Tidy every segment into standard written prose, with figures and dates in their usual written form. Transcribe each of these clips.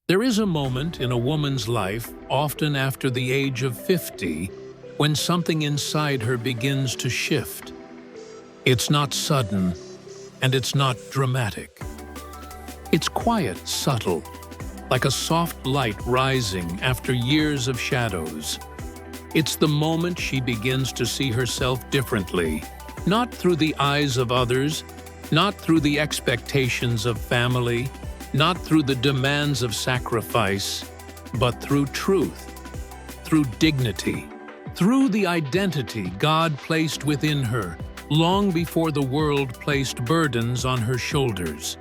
There is a moment in a woman's life, often after the age of 50, when something inside her begins to shift. It's not sudden, and it's not dramatic. It's quiet, subtle, like a soft light rising after years of shadows. It's the moment she begins to see herself differently, not through the eyes of others, not through the expectations of family, not through the demands of sacrifice, but through truth, through dignity, through the identity God placed within her long before the world placed burdens on her shoulders.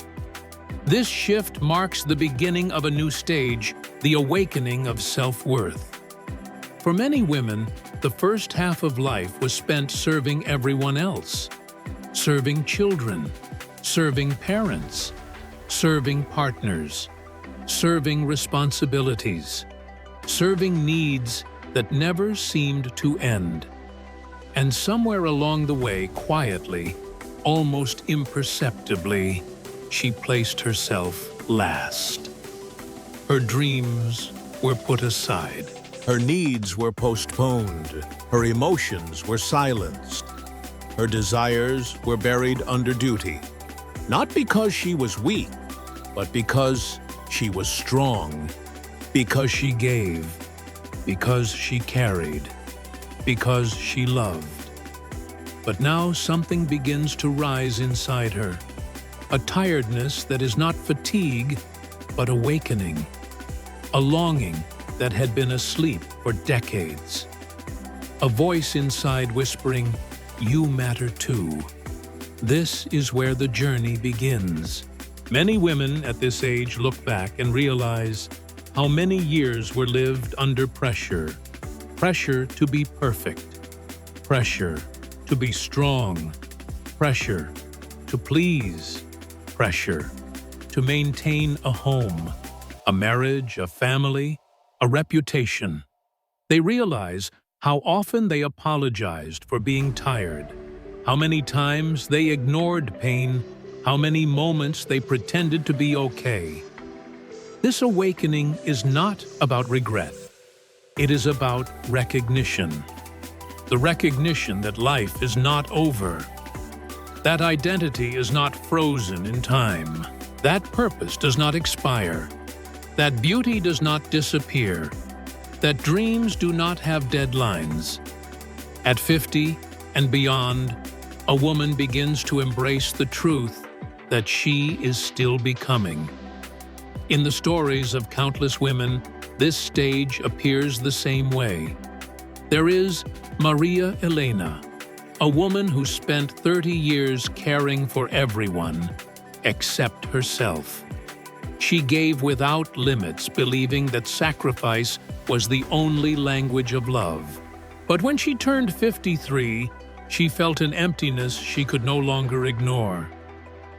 This shift marks the beginning of a new stage, the awakening of self-worth. For many women, the first half of life was spent serving everyone else, serving children, serving parents, serving partners, serving responsibilities, serving needs that never seemed to end. And somewhere along the way, quietly, almost imperceptibly, she placed herself last. Her dreams were put aside. Her needs were postponed. Her emotions were silenced. Her desires were buried under duty. Not because she was weak, but because she was strong. Because she gave, because she carried, because she loved. But now something begins to rise inside her. A tiredness that is not fatigue, but awakening. A longing that had been asleep for decades. A voice inside whispering, "You matter too." This is where the journey begins. Many women at this age look back and realize how many years were lived under pressure. Pressure to be perfect. Pressure to be strong. Pressure to please. Pressure to maintain a home, a marriage, a family, a reputation. They realize how often they apologized for being tired, how many times they ignored pain, how many moments they pretended to be okay. This awakening is not about regret. It is about recognition. The recognition that life is not over. That identity is not frozen in time. That purpose does not expire. That beauty does not disappear. That dreams do not have deadlines. At 50 and beyond, a woman begins to embrace the truth that she is still becoming. In the stories of countless women, this stage appears the same way. There is Maria Elena, a woman who spent 30 years caring for everyone except herself. She gave without limits, believing that sacrifice was the only language of love. But when she turned 53, she felt an emptiness she could no longer ignore.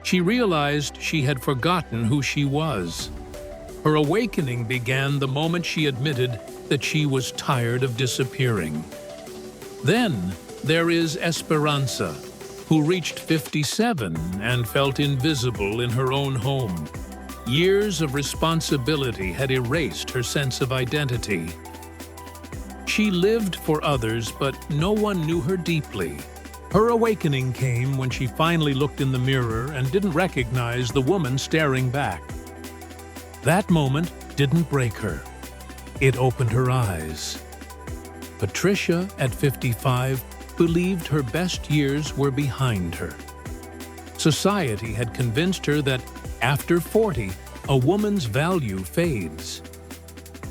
She realized she had forgotten who she was. Her awakening began the moment she admitted that she was tired of disappearing. Then there is Esperanza, who reached 57 and felt invisible in her own home. Years of responsibility had erased her sense of identity. She lived for others, but no one knew her deeply. Her awakening came when she finally looked in the mirror and didn't recognize the woman staring back. That moment didn't break her. It opened her eyes. Patricia, at 55, believed her best years were behind her. Society had convinced her that after 40, a woman's value fades.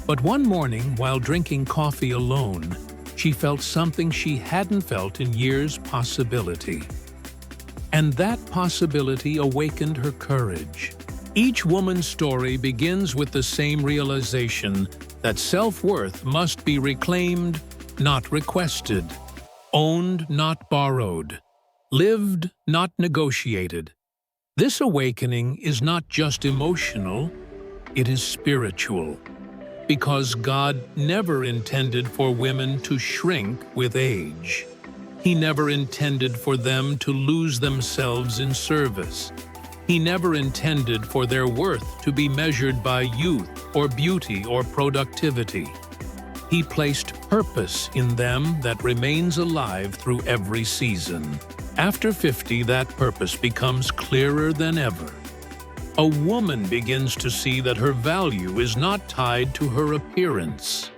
But one morning, while drinking coffee alone, she felt something she hadn't felt in years: possibility. And that possibility awakened her courage. Each woman's story begins with the same realization that self-worth must be reclaimed, not requested, owned, not borrowed, lived, not negotiated. This awakening is not just emotional, it is spiritual. Because God never intended for women to shrink with age. He never intended for them to lose themselves in service. He never intended for their worth to be measured by youth or beauty or productivity. He placed purpose in them that remains alive through every season. After 50, that purpose becomes clearer than ever. A woman begins to see that her value is not tied to her appearance,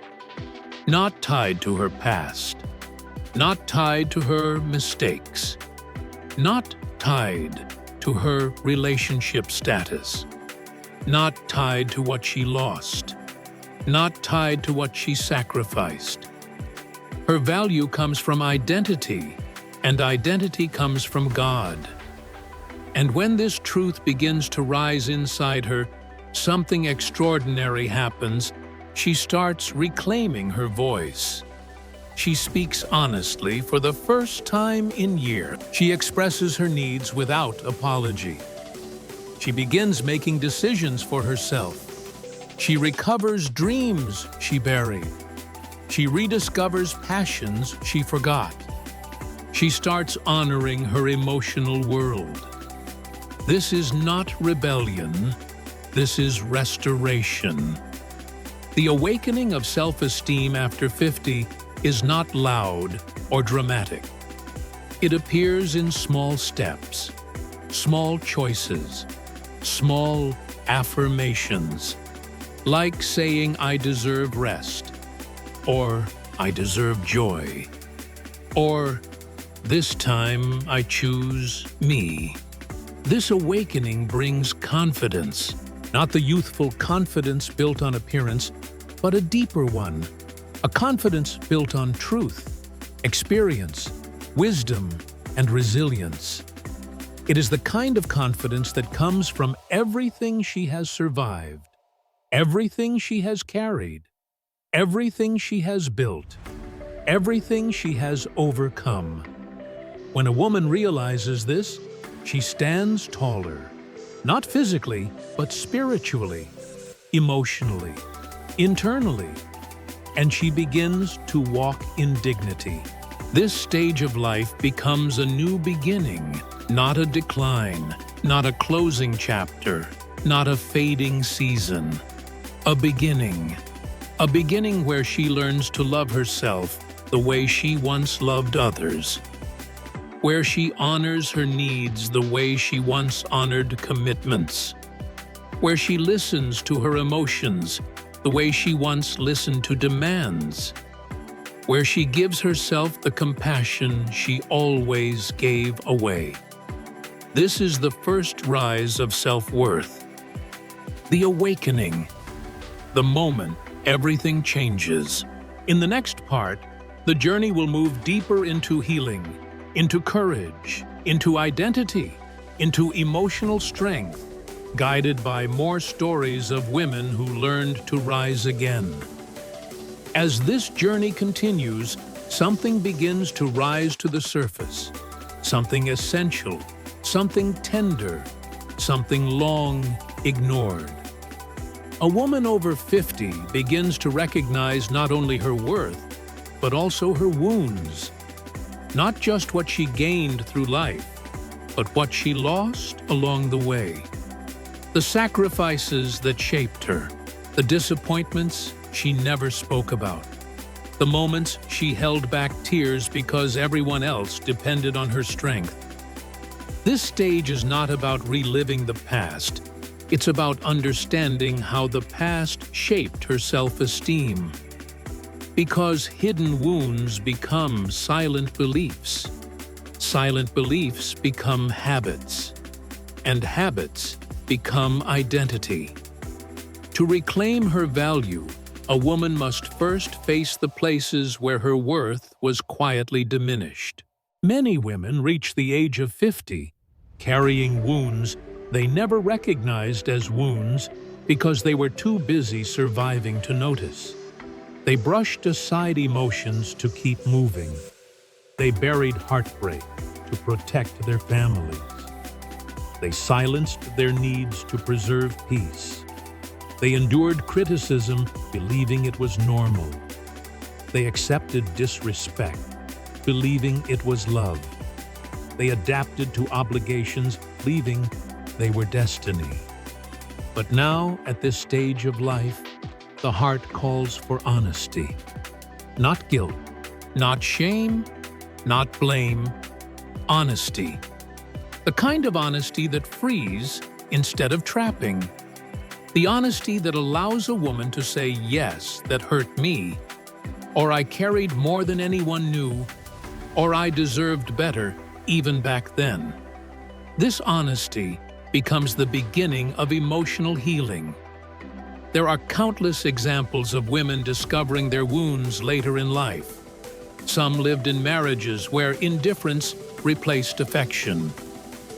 not tied to her past, not tied to her mistakes, not tied to her relationship status, not tied to what she lost, not tied to what she sacrificed. Her value comes from identity, and identity comes from God. And when this truth begins to rise inside her, something extraordinary happens. She starts reclaiming her voice. She speaks honestly for the first time in years. She expresses her needs without apology. She begins making decisions for herself. She recovers dreams she buried. She rediscovers passions she forgot. She starts honoring her emotional world. This is not rebellion. This is restoration. The awakening of self-esteem after 50 is not loud or dramatic. It appears in small steps, small choices, small affirmations, like saying, "I deserve rest," or "I deserve joy," or "This time I choose me." This awakening brings confidence, not the youthful confidence built on appearance, but a deeper one, a confidence built on truth, experience, wisdom, and resilience. It is the kind of confidence that comes from everything she has survived, everything she has carried, everything she has built, everything she has overcome. When a woman realizes this, she stands taller, not physically, but spiritually, emotionally, internally, and she begins to walk in dignity. This stage of life becomes a new beginning, not a decline, not a closing chapter, not a fading season. A beginning where she learns to love herself the way she once loved others, where she honors her needs the way she once honored commitments, where she listens to her emotions the way she once listened to demands, where she gives herself the compassion she always gave away. This is the first rise of self-worth, the awakening, the moment everything changes. In the next part, the journey will move deeper into healing, into courage, into identity, into emotional strength, guided by more stories of women who learned to rise again. As this journey continues, something begins to rise to the surface, something essential, something tender, something long ignored. A woman over 50 begins to recognize not only her worth, but also her wounds. Not just what she gained through life, but what she lost along the way. The sacrifices that shaped her, the disappointments she never spoke about, the moments she held back tears because everyone else depended on her strength. This stage is not about reliving the past. It's about understanding how the past shaped her self-esteem. Because hidden wounds become silent beliefs. Silent beliefs become habits. And habits become identity. To reclaim her value, a woman must first face the places where her worth was quietly diminished. Many women reach the age of 50 carrying wounds they never recognized as wounds because they were too busy surviving to notice. They brushed aside emotions to keep moving. They buried heartbreak to protect their families. They silenced their needs to preserve peace. They endured criticism, believing it was normal. They accepted disrespect, believing it was love. They adapted to obligations, they were destiny. But now, at this stage of life, the heart calls for honesty. Not guilt, not shame, not blame. Honesty. The kind of honesty that frees instead of trapping. The honesty that allows a woman to say yes, that hurt me, or I carried more than anyone knew, or I deserved better even back then. This honesty becomes the beginning of emotional healing. There are countless examples of women discovering their wounds later in life. Some lived in marriages where indifference replaced affection.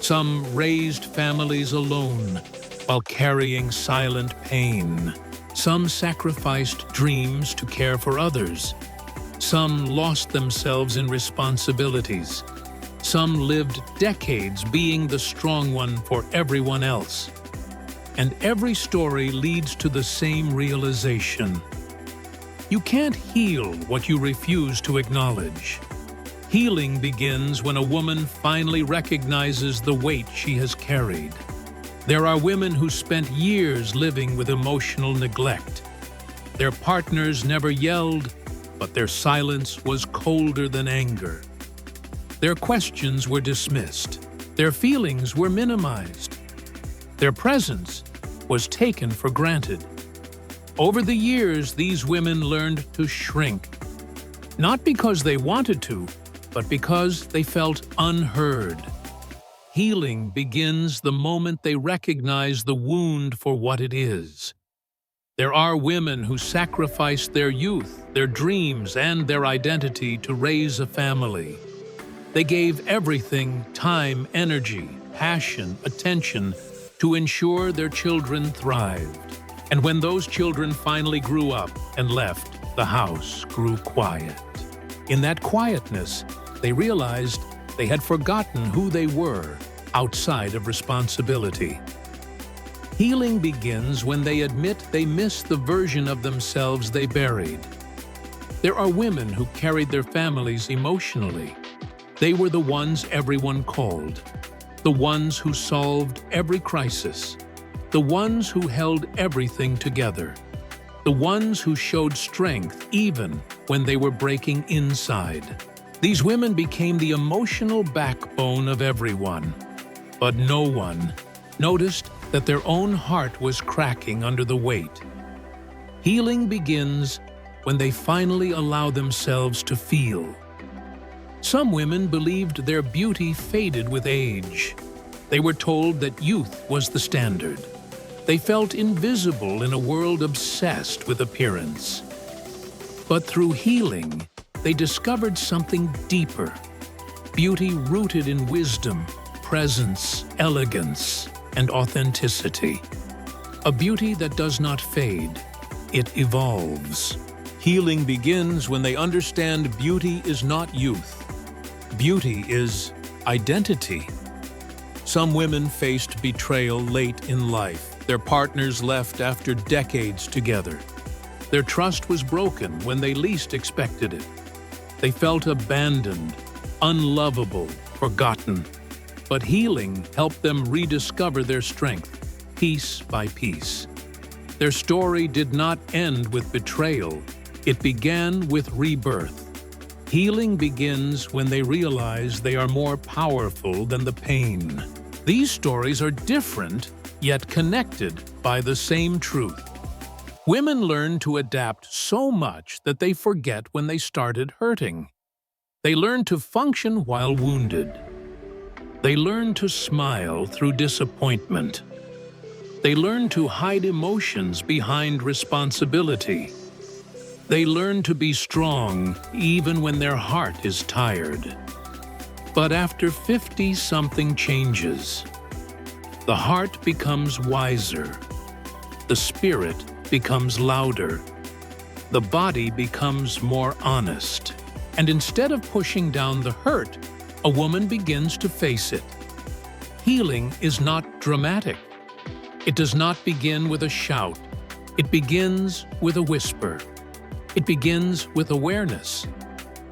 Some raised families alone while carrying silent pain. Some sacrificed dreams to care for others. Some lost themselves in responsibilities. Some lived decades being the strong one for everyone else. And every story leads to the same realization. You can't heal what you refuse to acknowledge. Healing begins when a woman finally recognizes the weight she has carried. There are women who spent years living with emotional neglect. Their partners never yelled, but their silence was colder than anger. Their questions were dismissed. Their feelings were minimized. Their presence was taken for granted. Over the years, these women learned to shrink, not because they wanted to, but because they felt unheard. Healing begins the moment they recognize the wound for what it is. There are women who sacrificed their youth, their dreams, and their identity to raise a family. They gave everything, time, energy, passion, attention, to ensure their children thrived. And when those children finally grew up and left, the house grew quiet. In that quietness, they realized they had forgotten who they were outside of responsibility. Healing begins when they admit they missed the version of themselves they buried. There are women who carried their families emotionally. They were the ones everyone called, the ones who solved every crisis, the ones who held everything together, the ones who showed strength even when they were breaking inside. These women became the emotional backbone of everyone, but no one noticed that their own heart was cracking under the weight. Healing begins when they finally allow themselves to feel. Some women believed their beauty faded with age. They were told that youth was the standard. They felt invisible in a world obsessed with appearance. But through healing, they discovered something deeper. Beauty rooted in wisdom, presence, elegance, and authenticity. A beauty that does not fade, it evolves. Healing begins when they understand beauty is not youth. Beauty is identity. Some women faced betrayal late in life. Their partners left after decades together. Their trust was broken when they least expected it. They felt abandoned, unlovable, forgotten. But healing helped them rediscover their strength, piece by piece. Their story did not end with betrayal. It began with rebirth. Healing begins when they realize they are more powerful than the pain. These stories are different, yet connected by the same truth. Women learn to adapt so much that they forget when they started hurting. They learn to function while wounded. They learn to smile through disappointment. They learn to hide emotions behind responsibility. They learn to be strong even when their heart is tired. But after 50, something changes. The heart becomes wiser. The spirit becomes louder. The body becomes more honest. And instead of pushing down the hurt, a woman begins to face it. Healing is not dramatic. It does not begin with a shout. It begins with a whisper. It begins with awareness.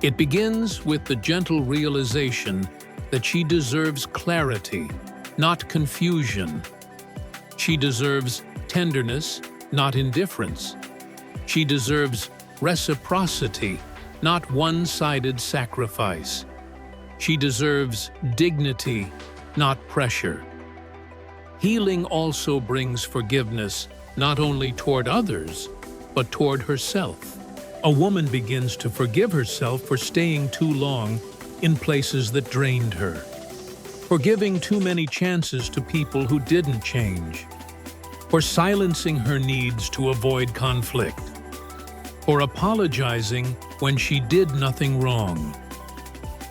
It begins with the gentle realization that she deserves clarity, not confusion. She deserves tenderness, not indifference. She deserves reciprocity, not one-sided sacrifice. She deserves dignity, not pressure. Healing also brings forgiveness, not only toward others, but toward herself. A woman begins to forgive herself for staying too long in places that drained her, for giving too many chances to people who didn't change, for silencing her needs to avoid conflict, for apologizing when she did nothing wrong,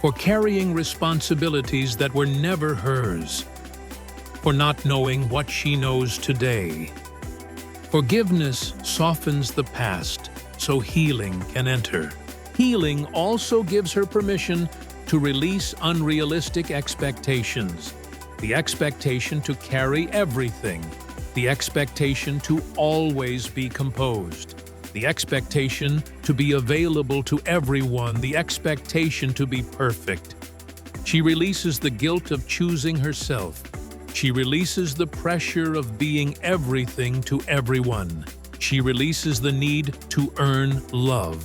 for carrying responsibilities that were never hers, for not knowing what she knows today. Forgiveness softens the past so healing can enter. Healing also gives her permission to release unrealistic expectations, the expectation to carry everything, the expectation to always be composed, the expectation to be available to everyone, the expectation to be perfect. She releases the guilt of choosing herself. She releases the pressure of being everything to everyone. She releases the need to earn love.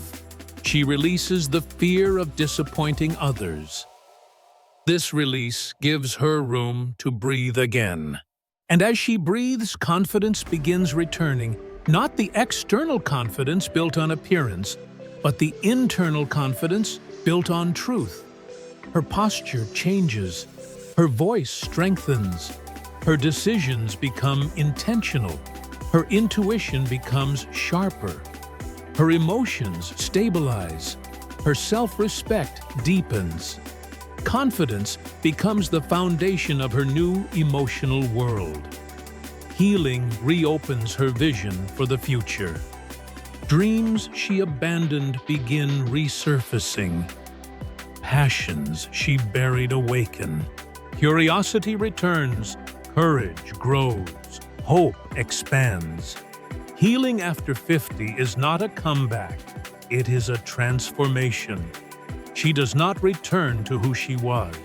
She releases the fear of disappointing others. This release gives her room to breathe again. And as she breathes, confidence begins returning, not the external confidence built on appearance, but the internal confidence built on truth. Her posture changes. Her voice strengthens. Her decisions become intentional. Her intuition becomes sharper. Her emotions stabilize. Her self-respect deepens. Confidence becomes the foundation of her new emotional world. Healing reopens her vision for the future. Dreams she abandoned begin resurfacing. Passions she buried awaken. Curiosity returns. Courage grows. Hope expands. Healing after 50 is not a comeback. It is a transformation. She does not return to who she was.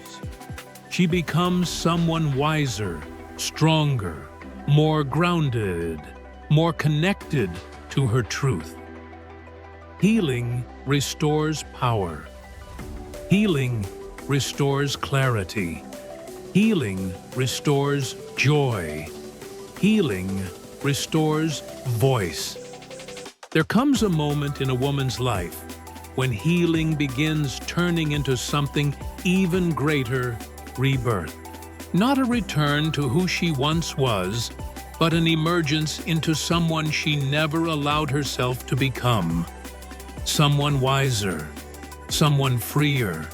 She becomes someone wiser, stronger, more grounded, more connected to her truth. Healing restores power. Healing restores clarity. Healing restores joy. Healing restores voice. There comes a moment in a woman's life when healing begins turning into something even greater: rebirth. Not a return to who she once was, but an emergence into someone she never allowed herself to become. Someone wiser, someone freer,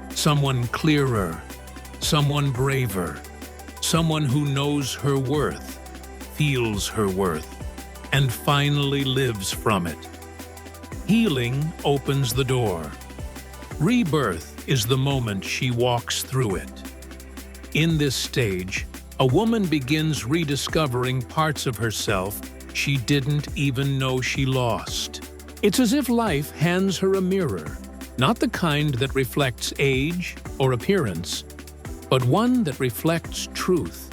someone clearer, someone braver, someone who knows her worth, feels her worth, and finally lives from it. Healing opens the door. Rebirth is the moment she walks through it. In this stage, a woman begins rediscovering parts of herself she didn't even know she lost. It's as if life hands her a mirror, not the kind that reflects age or appearance, but one that reflects truth.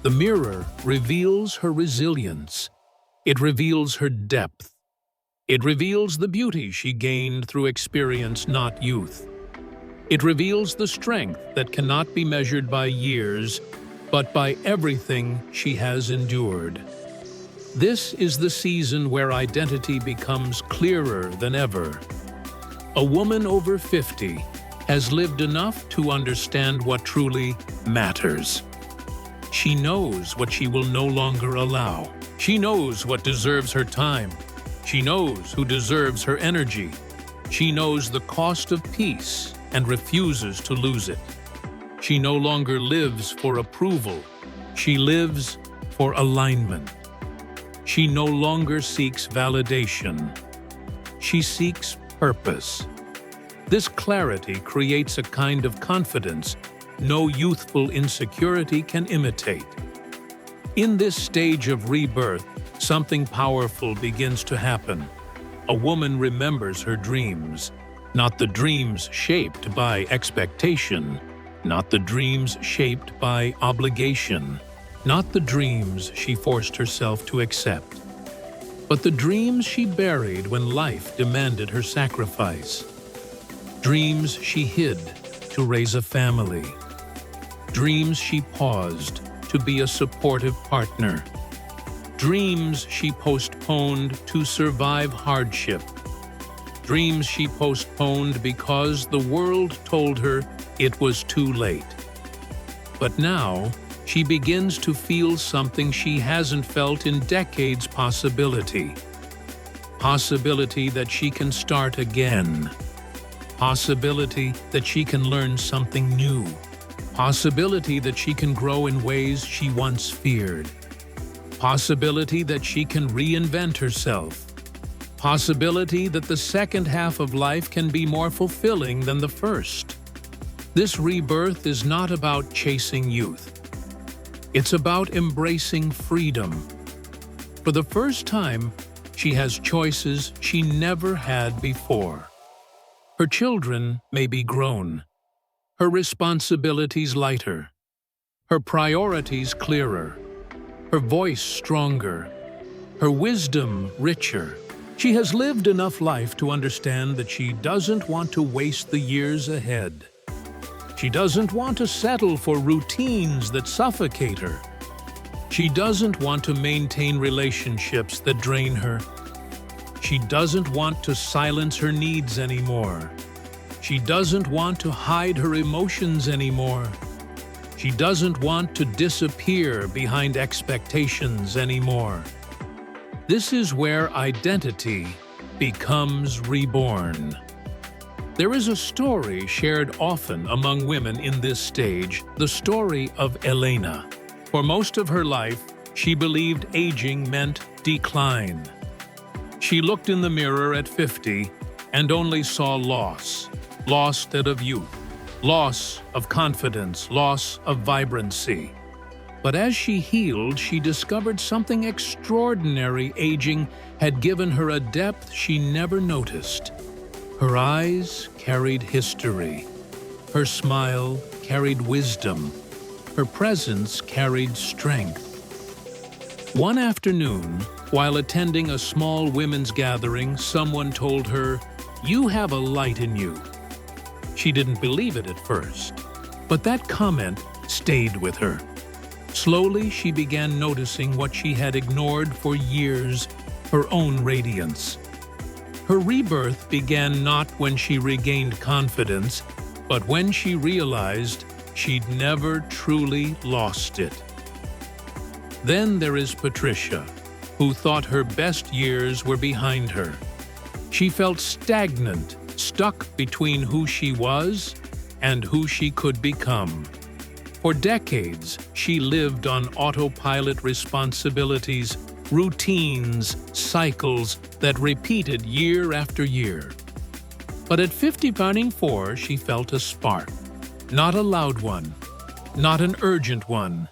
The mirror reveals her resilience. It reveals her depth. It reveals the beauty she gained through experience, not youth. It reveals the strength that cannot be measured by years, but by everything she has endured. This is the season where identity becomes clearer than ever. A woman over 50 has lived enough to understand what truly matters. She knows what she will no longer allow. She knows what deserves her time. She knows who deserves her energy. She knows the cost of peace and refuses to lose it. She no longer lives for approval. She lives for alignment. She no longer seeks validation. She seeks purpose. This clarity creates a kind of confidence no youthful insecurity can imitate. In this stage of rebirth, something powerful begins to happen. A woman remembers her dreams, not the dreams shaped by expectation, not the dreams shaped by obligation, not the dreams she forced herself to accept, but the dreams she buried when life demanded her sacrifice. Dreams she hid to raise a family. Dreams she paused to be a supportive partner. Dreams she postponed to survive hardship. Dreams she postponed because the world told her it was too late. But now, she begins to feel something she hasn't felt in decades: possibility. Possibility that she can start again. Possibility that she can learn something new. Possibility that she can grow in ways she once feared. Possibility that she can reinvent herself. Possibility that the second half of life can be more fulfilling than the first. This rebirth is not about chasing youth. It's about embracing freedom. For the first time, she has choices she never had before. Her children may be grown, her responsibilities lighter, her priorities clearer, her voice stronger, her wisdom richer. She has lived enough life to understand that she doesn't want to waste the years ahead. She doesn't want to settle for routines that suffocate her. She doesn't want to maintain relationships that drain her. She doesn't want to silence her needs anymore. She doesn't want to hide her emotions anymore. She doesn't want to disappear behind expectations anymore. This is where identity becomes reborn. There is a story shared often among women in this stage, the story of Elena. For most of her life, she believed aging meant decline. She looked in the mirror at 50 and only saw loss. Loss of youth, loss of confidence, loss of vibrancy. But as she healed, she discovered something extraordinary. Aging had given her a depth she never noticed. Her eyes carried history. Her smile carried wisdom. Her presence carried strength. One afternoon, while attending a small women's gathering, someone told her, "You have a light in you." She didn't believe it at first, but that comment stayed with her. Slowly, she began noticing what she had ignored for years, her own radiance. Her rebirth began not when she regained confidence, but when she realized she'd never truly lost it. Then there is Patricia, who thought her best years were behind her. She felt stagnant, stuck between who she was and who she could become. For decades, she lived on autopilot: responsibilities, routines, cycles that repeated year after year. But at 50 turning 4, she felt a spark. Not a loud one, not an urgent one,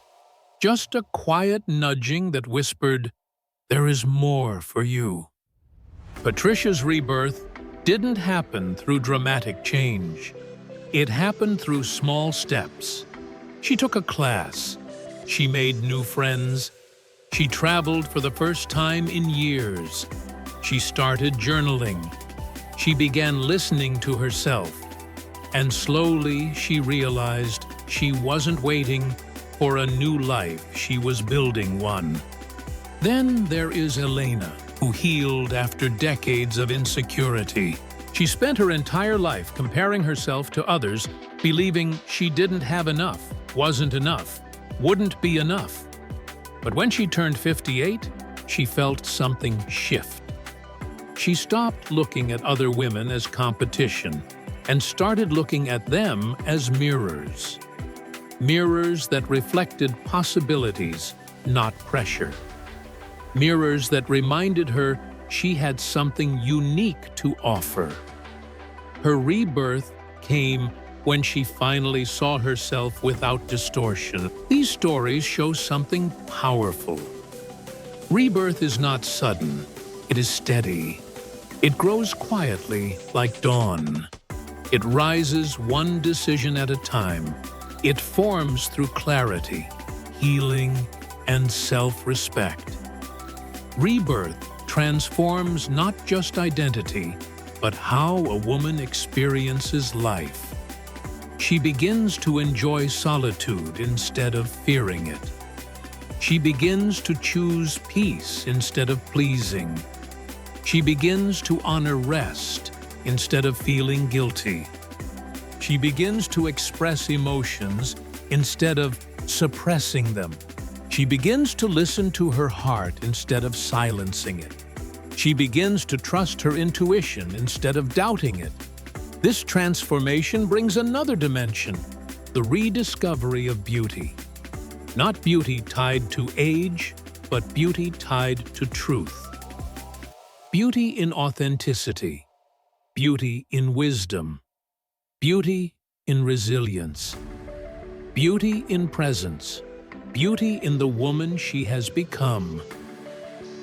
just a quiet nudging that whispered, "There is more for you." Patricia's rebirth didn't happen through dramatic change. It happened through small steps. She took a class. She made new friends. She traveled for the first time in years. She started journaling. She began listening to herself. And slowly she realized she wasn't waiting for a new life, she was building one. Then there is Elena, who healed after decades of insecurity. She spent her entire life comparing herself to others, believing she didn't have enough, wasn't enough, wouldn't be enough. But when she turned 58, she felt something shift. She stopped looking at other women as competition and started looking at them as mirrors. Mirrors that reflected possibilities, not pressure. Mirrors that reminded her she had something unique to offer. Her rebirth came when she finally saw herself without distortion. These stories show something powerful. Rebirth is not sudden, it is steady. It grows quietly like dawn. It rises one decision at a time, It forms through clarity, healing, and self-respect. Rebirth transforms not just identity, but how a woman experiences life. She begins to enjoy solitude instead of fearing it. She begins to choose peace instead of pleasing. She begins to honor rest instead of feeling guilty. She begins to express emotions instead of suppressing them. She begins to listen to her heart instead of silencing it. She begins to trust her intuition instead of doubting it. This transformation brings another dimension, the rediscovery of beauty. Not beauty tied to age, but beauty tied to truth. Beauty in authenticity. Beauty in wisdom. Beauty in resilience. Beauty in presence. Beauty in the woman she has become.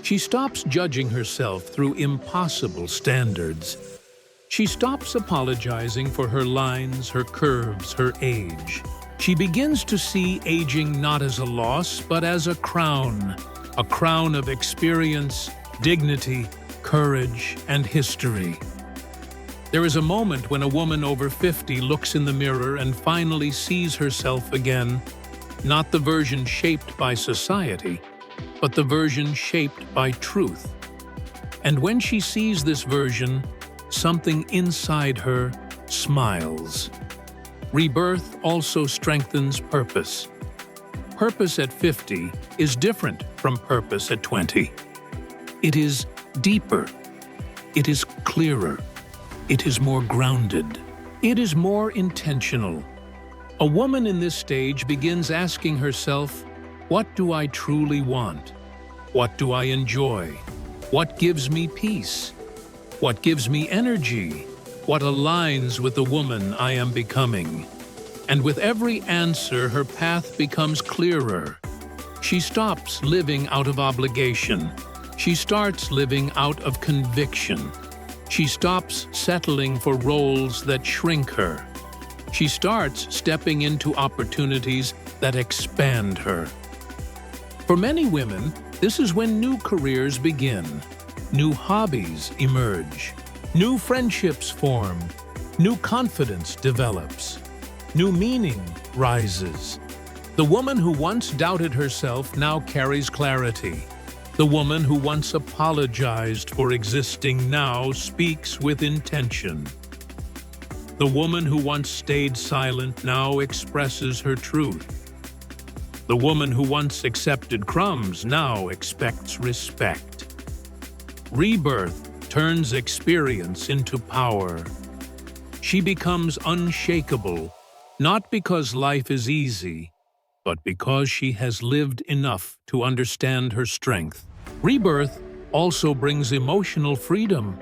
She stops judging herself through impossible standards. She stops apologizing for her lines, her curves, her age. She begins to see aging not as a loss, but as a crown of experience, dignity, courage, and history. There is a moment when a woman over 50 looks in the mirror and finally sees herself again, not the version shaped by society, but the version shaped by truth. And when she sees this version, something inside her smiles. Rebirth also strengthens purpose. Purpose at 50 is different from purpose at 20. It is deeper. It is clearer. It is more grounded. It is more intentional. A woman in this stage begins asking herself, what do I truly want? What do I enjoy? What gives me peace? What gives me energy? What aligns with the woman I am becoming? And with every answer, her path becomes clearer. She stops living out of obligation. She starts living out of conviction. She stops settling for roles that shrink her. She starts stepping into opportunities that expand her. For many women, this is when new careers begin. New hobbies emerge. New friendships form. New confidence develops. New meaning rises. The woman who once doubted herself now carries clarity. The woman who once apologized for existing now speaks with intention. The woman who once stayed silent now expresses her truth. The woman who once accepted crumbs now expects respect. Rebirth turns experience into power. She becomes unshakable, not because life is easy, but because she has lived enough to understand her strength. Rebirth also brings emotional freedom.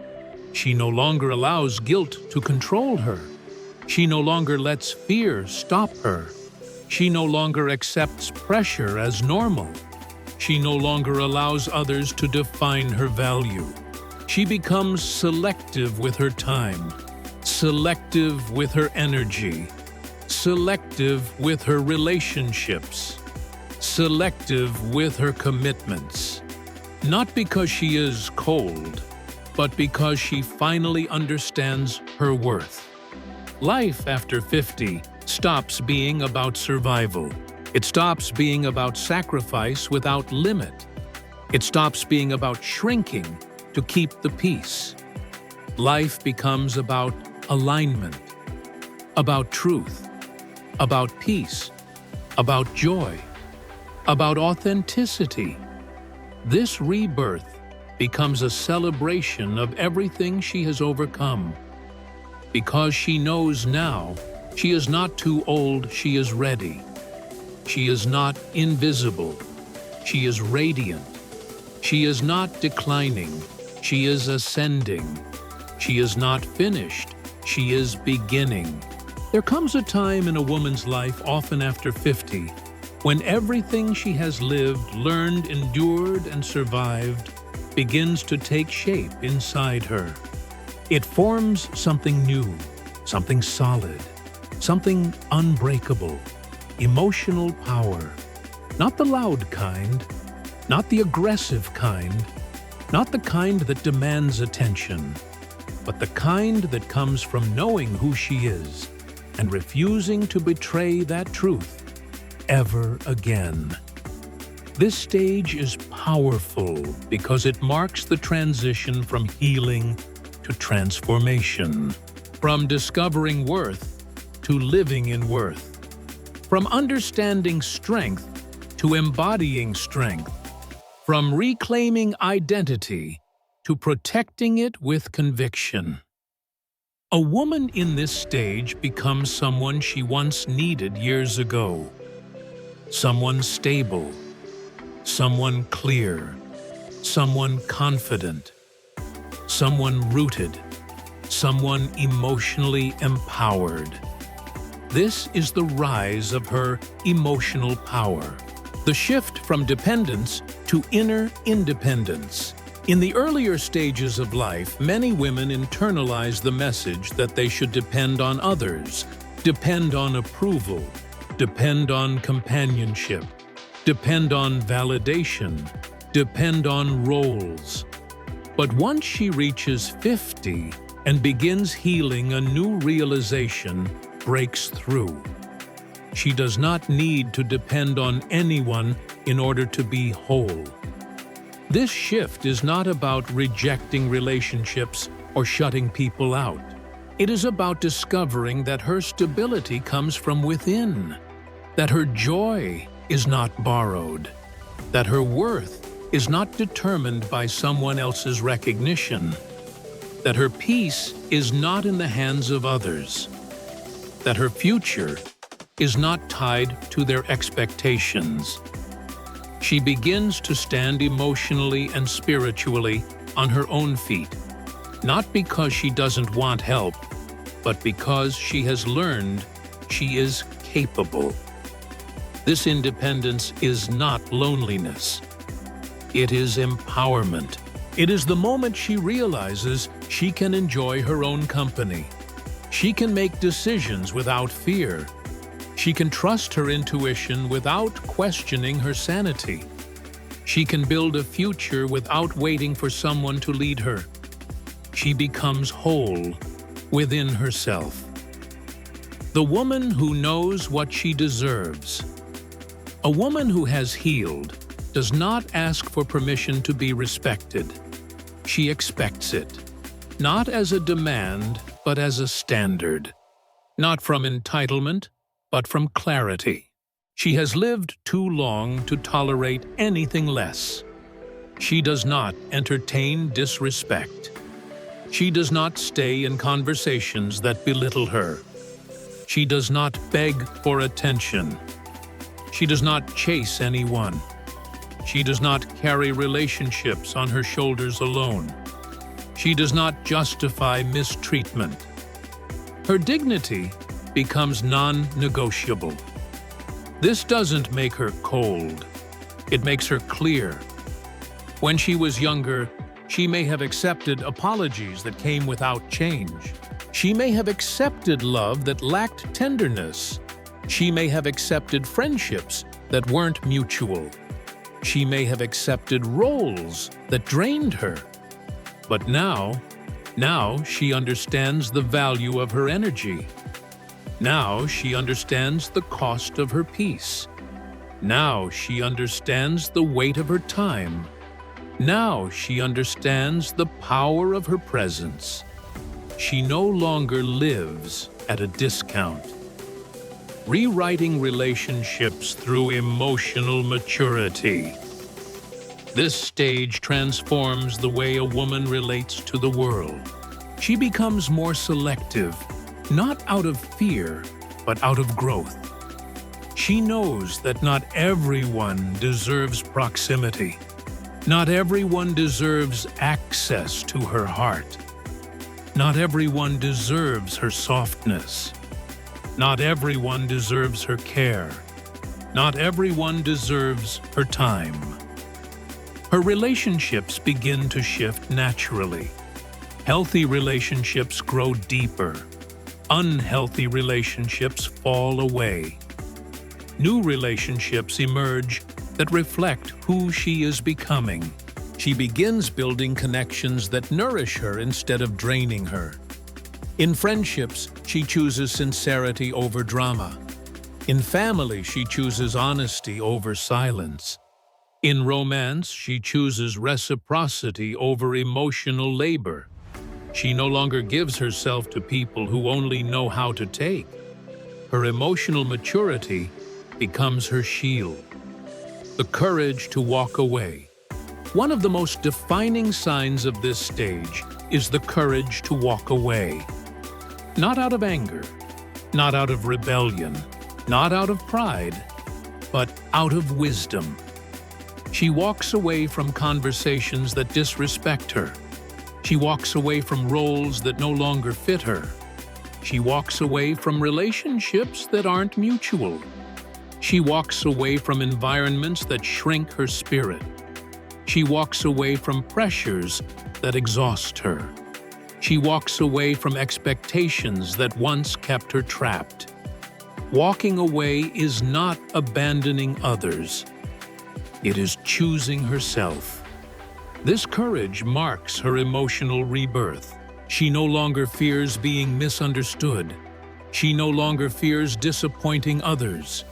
She no longer allows guilt to control her. She no longer lets fear stop her. She no longer accepts pressure as normal. She no longer allows others to define her value. She becomes selective with her time, selective with her energy, selective with her relationships, selective with her commitments. Not because she is cold, but because she finally understands her worth. Life after 50 stops being about survival. It stops being about sacrifice without limit. It stops being about shrinking to keep the peace. Life becomes about alignment, about truth, about peace, about joy, about authenticity. This rebirth becomes a celebration of everything she has overcome. Because she knows now, she is not too old, she is ready. She is not invisible, she is radiant. She is not declining, she is ascending. She is not finished, she is beginning. There comes a time in a woman's life, often after 50, when everything she has lived, learned, endured, and survived begins to take shape inside her. It forms something new, something solid, something unbreakable. emotional power. Not the loud kind, not the aggressive kind, not the kind that demands attention, but the kind that comes from knowing who she is and refusing to betray that truth ever again. This stage is powerful because it marks the transition from healing to transformation, from discovering worth to living in worth, from understanding strength to embodying strength, from reclaiming identity to protecting it with conviction. A woman in this stage becomes someone she once needed years ago. Someone stable, someone clear, someone confident, someone rooted, someone emotionally empowered. This is the rise of her emotional power, the shift from dependence to inner independence. In the earlier stages of life, many women internalize the message that they should depend on others, depend on approval, depend on companionship, depend on validation, depend on roles. But once she reaches 50 and begins healing, a new realization breaks through. She does not need to depend on anyone in order to be whole. This shift is not about rejecting relationships or shutting people out. It is about discovering that her stability comes from within, that her joy is not borrowed, that her worth is not determined by someone else's recognition, that her peace is not in the hands of others, that her future is not tied to their expectations. She begins to stand emotionally and spiritually on her own feet, not because she doesn't want help, but because she has learned she is capable. This independence is not loneliness. It is empowerment. It is the moment she realizes she can enjoy her own company. She can make decisions without fear. She can trust her intuition without questioning her sanity. She can build a future without waiting for someone to lead her. She becomes whole within herself. The woman who knows what she deserves. A woman who has healed does not ask for permission to be respected. She expects it, not as a demand, but as a standard. Not from entitlement, but from clarity. She has lived too long to tolerate anything less. She does not entertain disrespect. She does not stay in conversations that belittle her. She does not beg for attention. She does not chase anyone. She does not carry relationships on her shoulders alone. She does not justify mistreatment. Her dignity becomes non-negotiable. This doesn't make her cold. It makes her clear. When she was younger, she may have accepted apologies that came without change. She may have accepted love that lacked tenderness. She may have accepted friendships that weren't mutual. She may have accepted roles that drained her. But now she understands the value of her energy. Now she understands the cost of her peace. Now she understands the weight of her time. Now she understands the power of her presence. She no longer lives at a discount. Rewriting relationships through emotional maturity. This stage transforms the way a woman relates to the world. She becomes more selective, not out of fear, but out of growth. She knows that not everyone deserves proximity. Not everyone deserves access to her heart. Not everyone deserves her softness. Not everyone deserves her care. Not everyone deserves her time. Her relationships begin to shift naturally. Healthy relationships grow deeper. Unhealthy relationships fall away. New relationships emerge that reflect who she is becoming. She begins building connections that nourish her instead of draining her. In friendships, she chooses sincerity over drama. In family, she chooses honesty over silence. In romance, she chooses reciprocity over emotional labor. She no longer gives herself to people who only know how to take. Her emotional maturity becomes her shield. The courage to walk away. One of the most defining signs of this stage is the courage to walk away. Not out of anger, not out of rebellion, not out of pride, but out of wisdom. She walks away from conversations that disrespect her. She walks away from roles that no longer fit her. She walks away from relationships that aren't mutual. She walks away from environments that shrink her spirit. She walks away from pressures that exhaust her. She walks away from expectations that once kept her trapped. Walking away is not abandoning others. It is choosing herself. This courage marks her emotional rebirth. She no longer fears being misunderstood. She no longer fears disappointing others.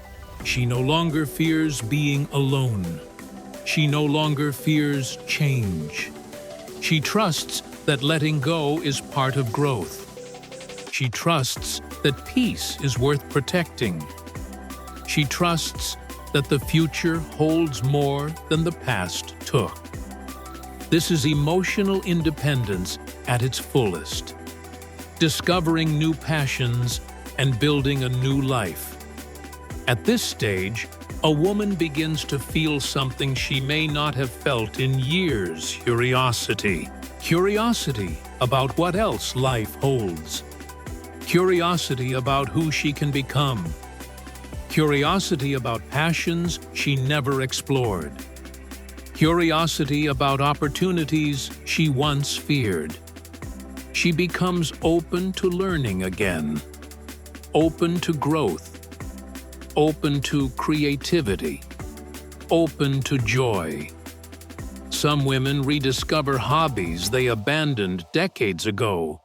She no longer fears being alone. She no longer fears change. She trusts that letting go is part of growth. She trusts that peace is worth protecting. She trusts that the future holds more than the past took. This is emotional independence at its fullest. Discovering new passions and building a new life. At this stage, a woman begins to feel something she may not have felt in years: curiosity. Curiosity about what else life holds. Curiosity about who she can become. Curiosity about passions she never explored. Curiosity about opportunities she once feared. She becomes open to learning again, open to growth, open to creativity, open to joy. Some women rediscover hobbies they abandoned decades ago.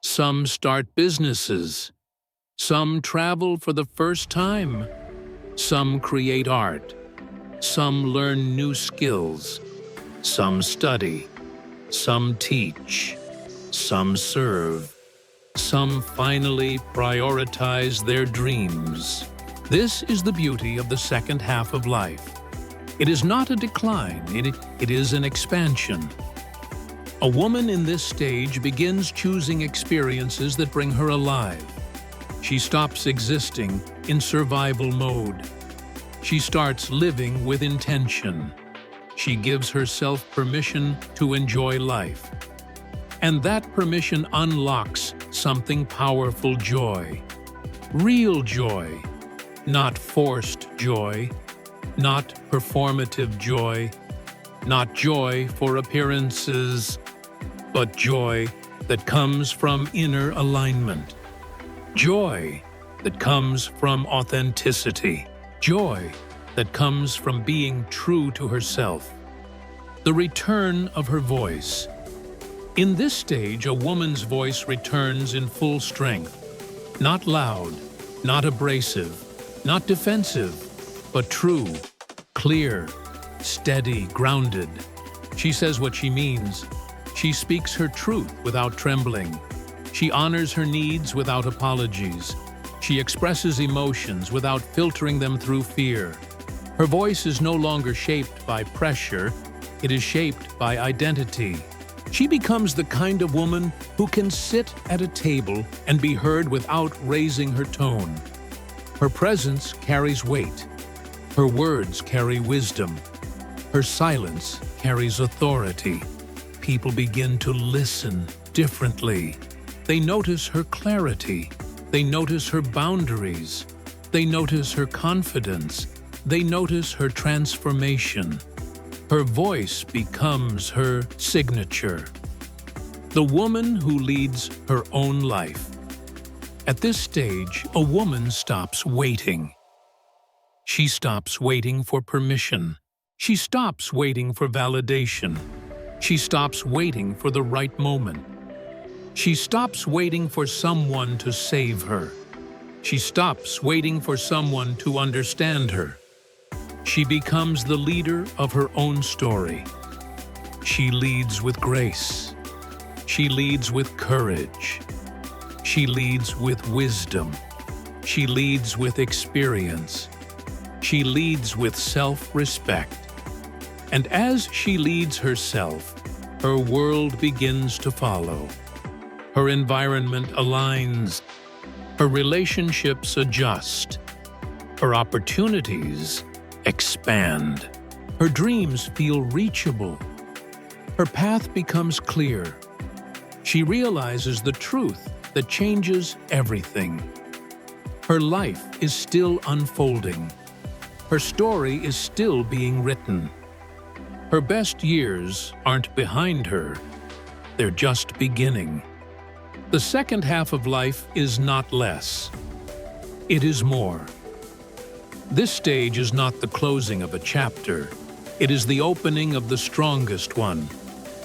Some start businesses. Some travel for the first time. Some create art. Some learn new skills. Some study. Some teach. Some serve. Some finally prioritize their dreams. This is the beauty of the second half of life. It is not a decline, it is an expansion. A woman in this stage begins choosing experiences that bring her alive. She stops existing in survival mode. She starts living with intention. She gives herself permission to enjoy life. And that permission unlocks something powerful: joy. Real joy. Not forced joy. Not performative joy. Not joy for appearances, but joy that comes from inner alignment. Joy that comes from authenticity. Joy that comes from being true to herself. The return of her voice. In this stage, a woman's voice returns in full strength. Not loud, not abrasive, not defensive, but true, clear, steady, grounded. She says what she means. She speaks her truth without trembling. She honors her needs without apologies. She expresses emotions without filtering them through fear. Her voice is no longer shaped by pressure, it is shaped by identity. She becomes the kind of woman who can sit at a table and be heard without raising her tone. Her presence carries weight. Her words carry wisdom. Her silence carries authority. People begin to listen differently. They notice her clarity. They notice her boundaries. They notice her confidence. They notice her transformation. Her voice becomes her signature. The woman who leads her own life. At this stage, a woman stops waiting. She stops waiting for permission. She stops waiting for validation. She stops waiting for the right moment. She stops waiting for someone to save her. She stops waiting for someone to understand her. She becomes the leader of her own story. She leads with grace. She leads with courage. She leads with wisdom. She leads with experience. She leads with self-respect. And as she leads herself, her world begins to follow. Her environment aligns. Her relationships adjust. Her opportunities expand. Her dreams feel reachable. Her path becomes clear. She realizes the truth that changes everything. Her life is still unfolding. Her story is still being written. Her best years aren't behind her. They're just beginning. The second half of life is not less. It is more. This stage is not the closing of a chapter. It is the opening of the strongest one.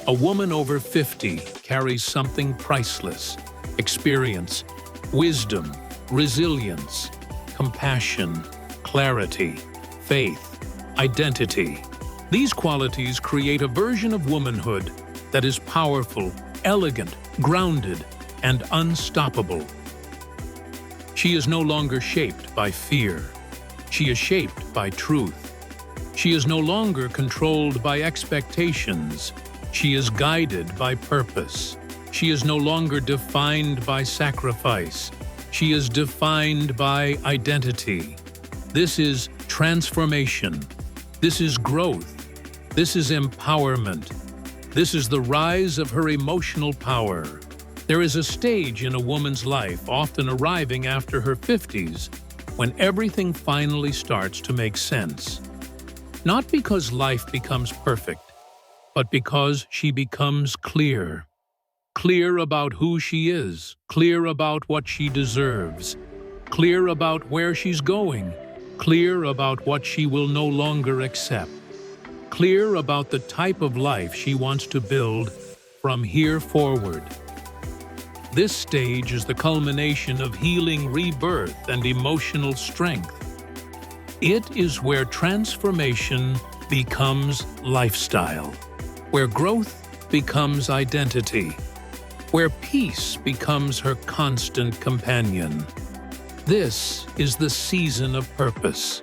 A woman over 50 carries something priceless: experience, wisdom, resilience, compassion, clarity, faith, identity. These qualities create a version of womanhood that is powerful, elegant, grounded, and unstoppable. She is no longer shaped by fear. She is shaped by truth. She is no longer controlled by expectations. She is guided by purpose. She is no longer defined by sacrifice. She is defined by identity. This is transformation. This is growth. This is empowerment. This is the rise of her emotional power. There is a stage in a woman's life, often arriving after her 50s, when everything finally starts to make sense. Not because life becomes perfect, but because she becomes clear. Clear about who she is, clear about what she deserves, clear about where she's going, clear about what she will no longer accept, clear about the type of life she wants to build from here forward. This stage is the culmination of healing, rebirth, and emotional strength. It is where transformation becomes lifestyle, where growth becomes identity, where peace becomes her constant companion. This is the season of purpose.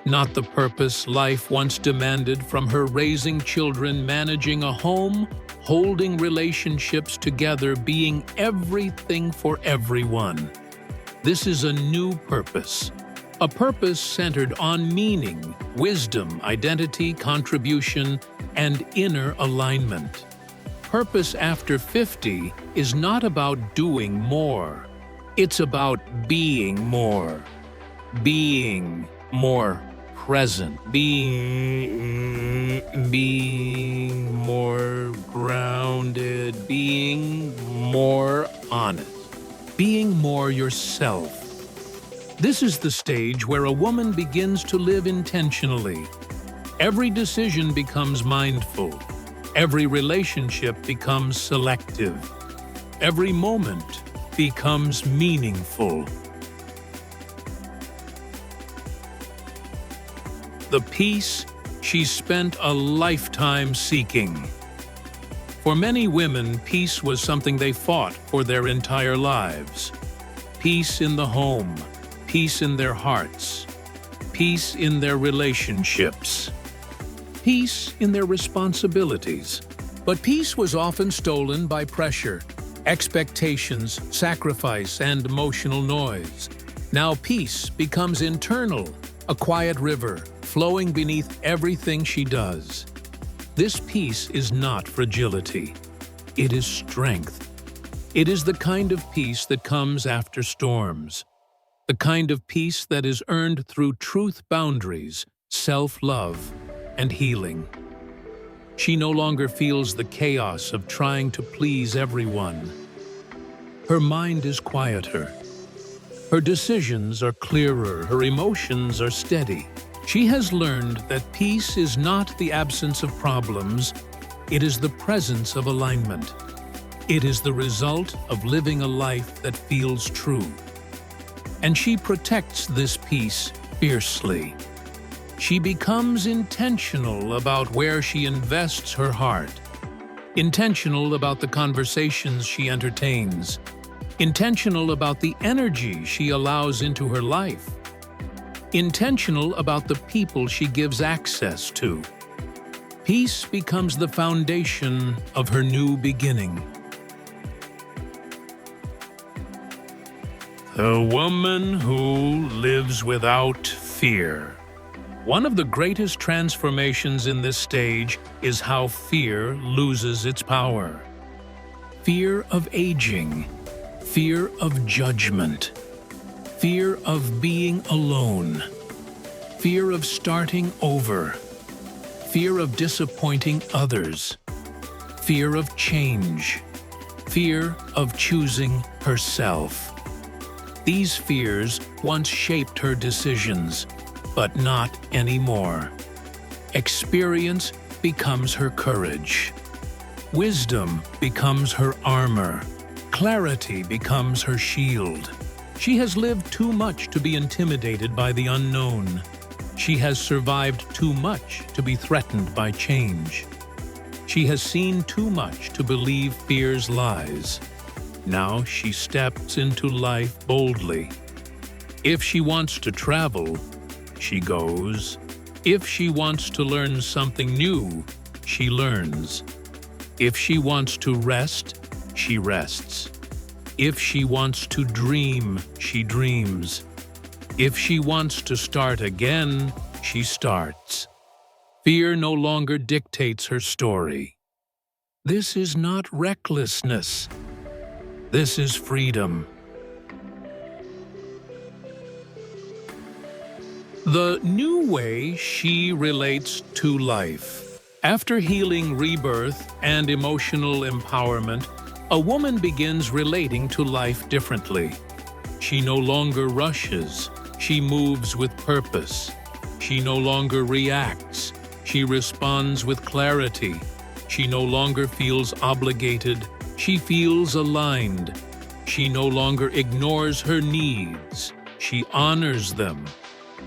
Not the purpose life once demanded from her: raising children, managing a home, holding relationships together, being everything for everyone. This is a new purpose. A purpose centered on meaning, wisdom, identity, contribution, and inner alignment. Purpose after 50 is not about doing more. It's about being more. Being more present. Being more grounded. Being more honest. Being more yourself. This is the stage where a woman begins to live intentionally. Every decision becomes mindful. Every relationship becomes selective. Every moment becomes meaningful. The peace she spent a lifetime seeking. For many women, peace was something they fought for their entire lives. Peace in the home, peace in their hearts, peace in their relationships, peace in their responsibilities. But peace was often stolen by pressure, expectations, sacrifice, and emotional noise. Now peace becomes internal, a quiet river flowing beneath everything she does. This peace is not fragility. It is strength. It is the kind of peace that comes after storms. The kind of peace that is earned through truth boundaries, self-love, and healing. She no longer feels the chaos of trying to please everyone. Her mind is quieter. Her decisions are clearer, her emotions are steady. She has learned that peace is not the absence of problems, it is the presence of alignment. It is the result of living a life that feels true. And she protects this peace fiercely. She becomes intentional about where she invests her heart, intentional about the conversations she entertains, intentional about the energy she allows into her life, intentional about the people she gives access to. Peace becomes the foundation of her new beginning. The woman who lives without fear. One of the greatest transformations in this stage is how fear loses its power. Fear of aging, fear of judgment, fear of being alone, fear of starting over, fear of disappointing others, fear of change, fear of choosing herself. These fears once shaped her decisions, but not anymore. Experience becomes her courage. Wisdom becomes her armor. Clarity becomes her shield. She has lived too much to be intimidated by the unknown. She has survived too much to be threatened by change. She has seen too much to believe fear's lies. Now she steps into life boldly. If she wants to travel, she goes. If she wants to learn something new, she learns. If she wants to rest, she rests. If she wants to dream, she dreams. If she wants to start again, she starts. Fear no longer dictates her story. This is not recklessness. This is freedom. The new way she relates to life. After healing rebirth and emotional empowerment, a woman begins relating to life differently. She no longer rushes. She moves with purpose. She no longer reacts. She responds with clarity. She no longer feels obligated. She feels aligned. She no longer ignores her needs. She honors them.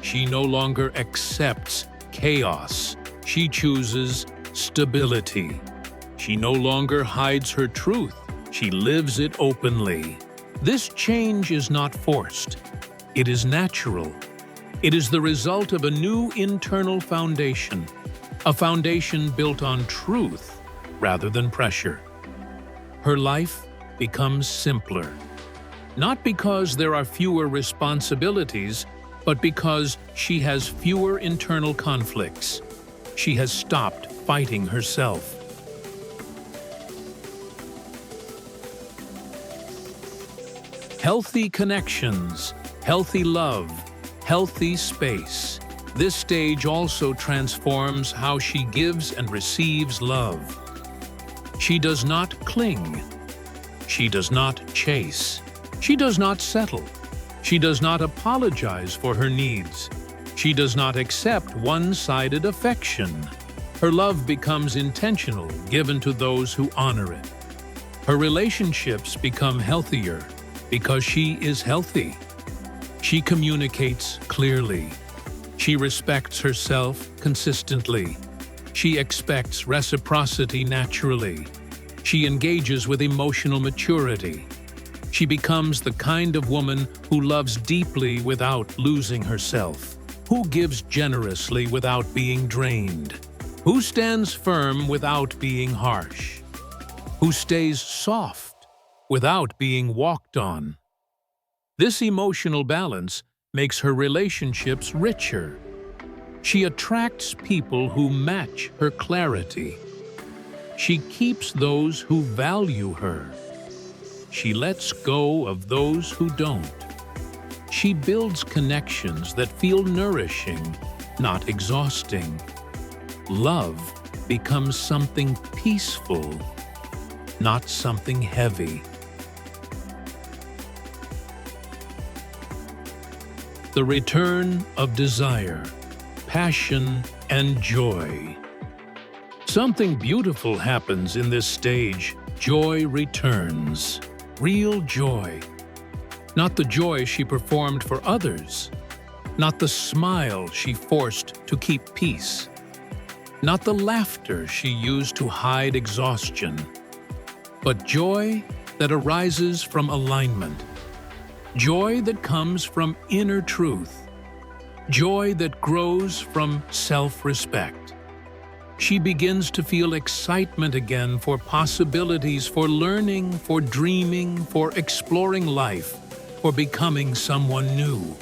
She no longer accepts chaos. She chooses stability. She no longer hides her truth. She lives it openly. This change is not forced. It is natural. It is the result of a new internal foundation, a foundation built on truth rather than pressure. Her life becomes simpler, not because there are fewer responsibilities, but because she has fewer internal conflicts. She has stopped fighting herself. Healthy connections, healthy love, healthy space. This stage also transforms how she gives and receives love. She does not cling. She does not chase. She does not settle. She does not apologize for her needs. She does not accept one-sided affection. Her love becomes intentional, given to those who honor it. Her relationships become healthier because she is healthy. She communicates clearly. She respects herself consistently. She expects reciprocity naturally. She engages with emotional maturity. She becomes the kind of woman who loves deeply without losing herself, who gives generously without being drained, who stands firm without being harsh, who stays soft without being walked on. This emotional balance makes her relationships richer. She attracts people who match her clarity. She keeps those who value her. She lets go of those who don't. She builds connections that feel nourishing, not exhausting. Love becomes something peaceful, not something heavy. The return of desire, passion, and joy. Something beautiful happens in this stage. Joy returns. Real joy. Not the joy she performed for others. Not the smile she forced to keep peace. Not the laughter she used to hide exhaustion. But joy that arises from alignment. Joy that comes from inner truth. Joy that grows from self-respect. She begins to feel excitement again for possibilities, for learning, for dreaming, for exploring life, for becoming someone new.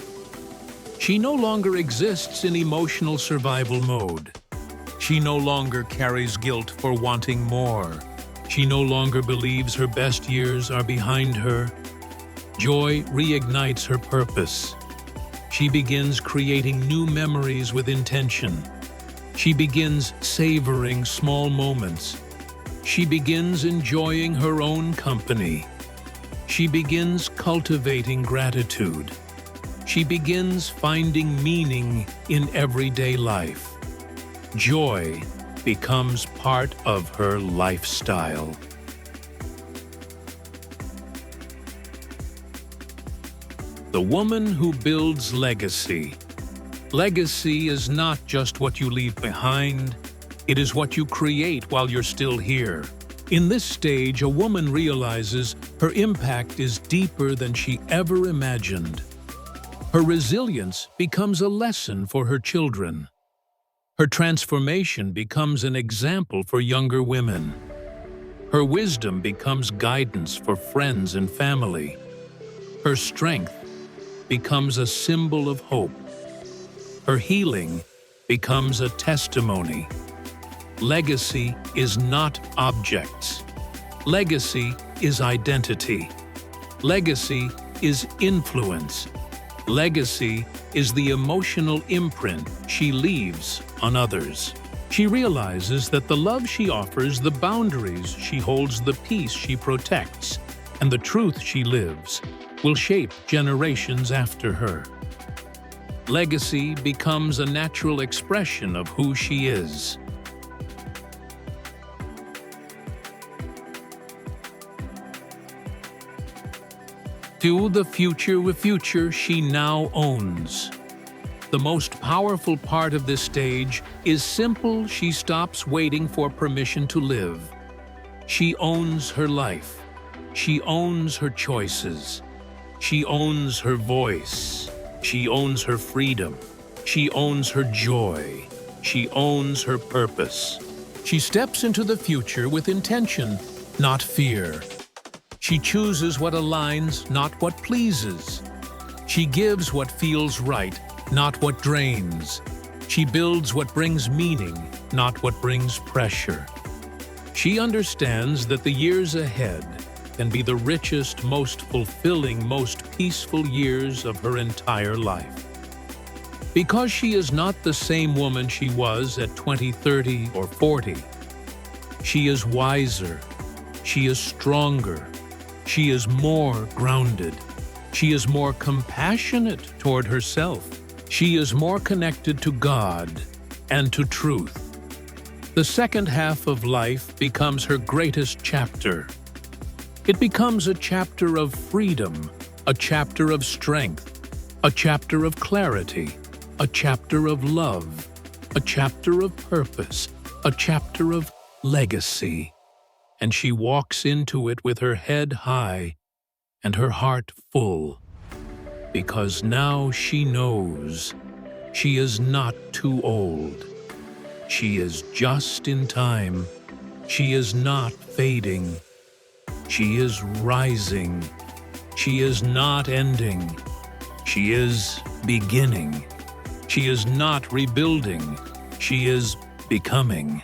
She no longer exists in emotional survival mode. She no longer carries guilt for wanting more. She no longer believes her best years are behind her. Joy reignites her purpose. She begins creating new memories with intention. She begins savoring small moments. She begins enjoying her own company. She begins cultivating gratitude. She begins finding meaning in everyday life. Joy becomes part of her lifestyle. The woman who builds legacy. Legacy is not just what you leave behind, it is what you create while you're still here. In this stage, a woman realizes her impact is deeper than she ever imagined. Her resilience becomes a lesson for her children. Her transformation becomes an example for younger women. Her wisdom becomes guidance for friends and family. Her strength becomes a symbol of hope. Her healing becomes a testimony. Legacy is not objects. Legacy is identity. Legacy is influence. Legacy is the emotional imprint she leaves on others. She realizes that the love she offers, the boundaries she holds, the peace she protects, and the truth she lives will shape generations after her. Legacy becomes a natural expression of who she is. To the future she now owns. The most powerful part of this stage is simple. She stops waiting for permission to live. She owns her life. She owns her choices. She owns her voice. She owns her freedom. She owns her joy. She owns her purpose. She steps into the future with intention, not fear. She chooses what aligns, not what pleases. She gives what feels right, not what drains. She builds what brings meaning, not what brings pressure. She understands that the years ahead can be the richest, most fulfilling, most peaceful years of her entire life. Because she is not the same woman she was at 20, 30, or 40. She is wiser. She is stronger. She is more grounded. She is more compassionate toward herself. She is more connected to God and to truth. The second half of life becomes her greatest chapter. It becomes a chapter of freedom, a chapter of strength, a chapter of clarity, a chapter of love, a chapter of purpose, a chapter of legacy. And she walks into it with her head high and her heart full, because now she knows she is not too old. She is just in time. She is not fading. She is rising. She is not ending. She is beginning. She is not rebuilding. She is becoming.